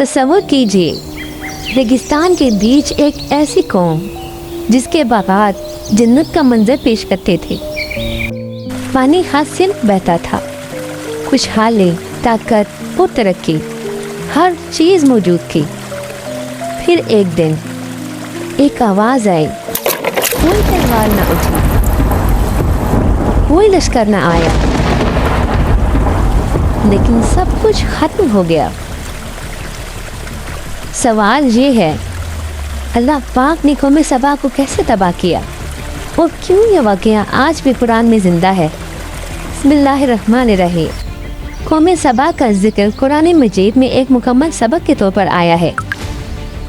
تصور کیجیے ریگستان کے بیچ ایک ایسی قوم جس کے باغات جنت کا منظر پیش کرتے تھے۔ پانی ہاتھ سے بہتا تھا، خوشحالی، طاقت اور ترقی، ہر چیز موجود تھی۔ پھر ایک دن ایک آواز آئی، کوئی تلوار نہ اٹھی، کوئی لشکر نہ آیا، لیکن سب کچھ ختم ہو گیا۔ سوال یہ ہے، اللہ پاک نے قوم سبا کو کیسے تباہ کیا اور کیوں یہ واقعہ آج بھی قرآن میں زندہ ہے؟ بسم اللہ الرحمن الرحیم۔ قوم سبا کا ذکر قرآن مجید میں ایک مکمل سبق کے طور پر آیا ہے۔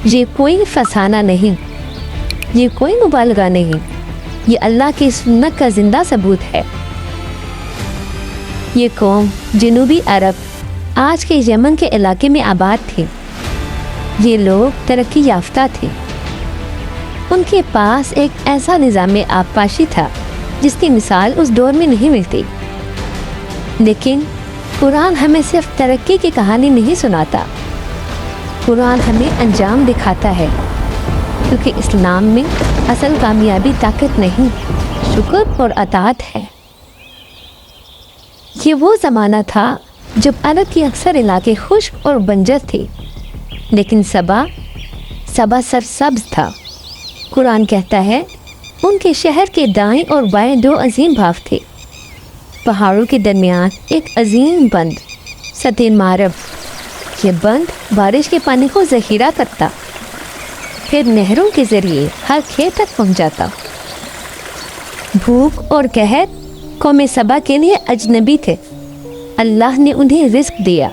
یہ کوئی فسانہ نہیں، یہ کوئی مبالغہ نہیں، یہ اللہ کی سنت کا زندہ ثبوت ہے۔ یہ قوم جنوبی عرب، آج کے یمن کے علاقے میں آباد تھی۔ یہ لوگ ترقی یافتہ تھے۔ ان کے پاس ایک ایسا نظام آبپاشی تھا جس کی مثال اس دور میں نہیں ملتی۔ لیکن قرآن ہمیں صرف ترقی کی کہانی نہیں سناتا، قرآن ہمیں انجام دکھاتا ہے، کیونکہ اسلام میں اصل کامیابی طاقت نہیں، شکر اور اطاعت ہے۔ یہ وہ زمانہ تھا جب عرب کے اکثر علاقے خشک اور بنجر تھے، لیکن سبا سرسبز تھا۔ قرآن کہتا ہے ان کے شہر کے دائیں اور بائیں دو عظیم بھاو تھے، پہاڑوں کے درمیان ایک عظیم بند، سد معرب۔ یہ بند بارش کے پانی کو ذخیرہ کرتا، پھر نہروں کے ذریعے ہر کھیت تک پہنچاتا۔ بھوک اور قحط قوم سبا کے لیے اجنبی تھے۔ اللہ نے انہیں رزق دیا،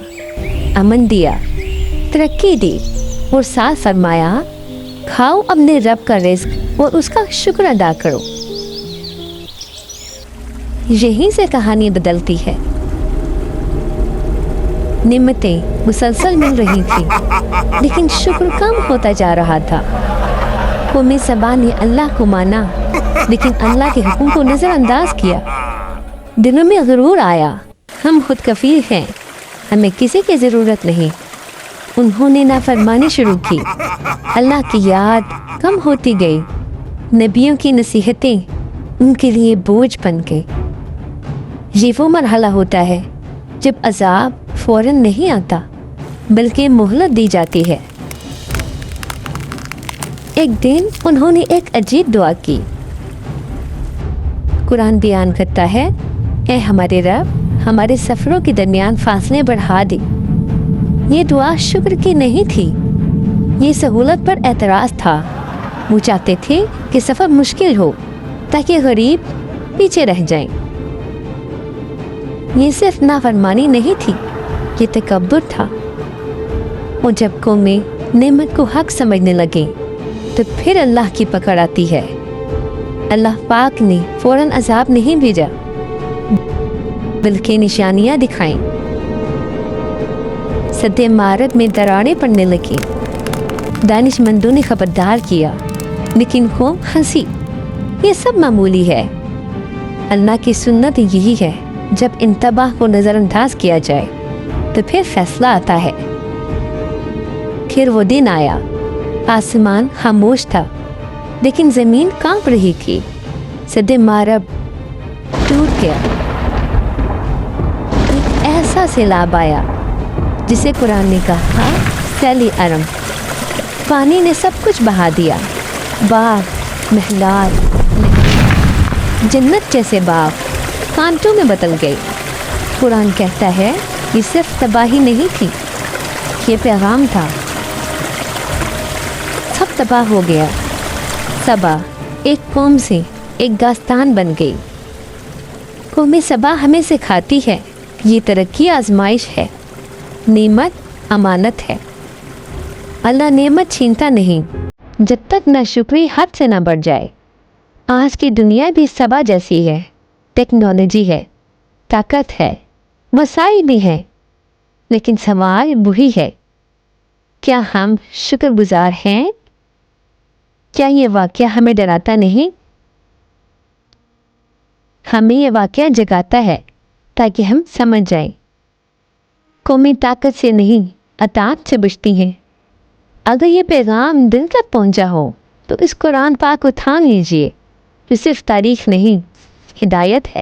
امن دیا، ترقی دی اور ساتھ فرمایا، کھاؤ اپنے رب کا رزق اور اس کا شکر ادا کرو۔ یہیں سے کہانی بدلتی ہے۔ نعمتیں مسلسل مل رہی تھیں، لیکن شکر کم ہوتا جا رہا تھا۔ قوم سبا نے اللہ کو مانا، لیکن اللہ کے حکم کو نظر انداز کیا۔ دلوں میں غرور آیا، ہم خود کفیل ہیں، ہمیں کسی کی ضرورت نہیں۔ انہوں نے نافرمانی شروع کی، اللہ کی یاد کم ہوتی گئی، نبیوں کی نصیحتیں ان کے لیے بوجھ بن گئی۔ یہ وہ مرحلہ ہوتا ہے جب عذاب فوراً نہیں آتا، بلکہ مہلت دی جاتی ہے۔ ایک دن انہوں نے ایک عجیب دعا کی۔ قرآن بیان کرتا ہے، اے ہمارے رب، ہمارے سفروں کے درمیان فاصلے بڑھا دے۔ یہ دعا شکر کی نہیں تھی، یہ سہولت پر اعتراض تھا۔ وہ چاہتے تھے کہ سفر مشکل ہو تاکہ غریب پیچھے رہ جائیں۔ یہ صرف نافرمانی نہیں تھی، یہ تکبر تھا۔ اور جب قومیں نعمت کو حق سمجھنے لگیں تو پھر اللہ کی پکڑ آتی ہے۔ اللہ پاک نے فوراً عذاب نہیں بھیجا، بلکہ نشانیاں دکھائیں۔ سد معرب میں دراڑیں پڑنے لگیں، دانش مندوں نے خبردار کیا، لیکن قوم ہنسی۔ یہ سب معمولی ہے۔ اللہ کی سنت یہی ہے، جب انتباہ کو نظر انداز کیا جائے تو پھر فیصلہ آتا ہے۔ پھر وہ دن آیا، آسمان خاموش تھا، لیکن زمین کانپ رہی تھی۔ سد معرب ٹوٹ گیا، ایک ایسا سیلاب آیا جسے قرآن نے کہا سیلی ارم۔ پانی نے سب کچھ بہا دیا، باغ، محلات، جنت جیسے باغ کانٹوں میں بدل گئے۔ قرآن کہتا ہے یہ صرف تباہی نہیں تھی، یہ پیغام تھا۔ سب تباہ ہو گیا۔ سبا ایک قوم سے ایک داستان بن گئی۔ قوم سبا ہمیں سکھاتی ہے یہ ترقی آزمائش ہے، نعمت امانت ہے۔ اللہ نعمت چھینتا نہیں جب تک نہ شکری حد سے نہ بڑھ جائے۔ آج کی دنیا بھی سبا جیسی ہے، ٹیکنالوجی ہے، طاقت ہے، وسائل بھی ہیں، لیکن سوال وہی ہے، کیا ہم شکر گزار ہیں؟ کیا یہ واقعہ ہمیں ڈراتا نہیں؟ ہمیں یہ واقعہ جگاتا ہے تاکہ ہم سمجھ جائیں، قومی طاقت سے نہیں اطاعت سے بچتی ہیں۔ اگر یہ پیغام دل تک پہنچا ہو تو اس قرآن پاک کو تھام لیجیے، یہ صرف تاریخ نہیں، ہدایت ہے۔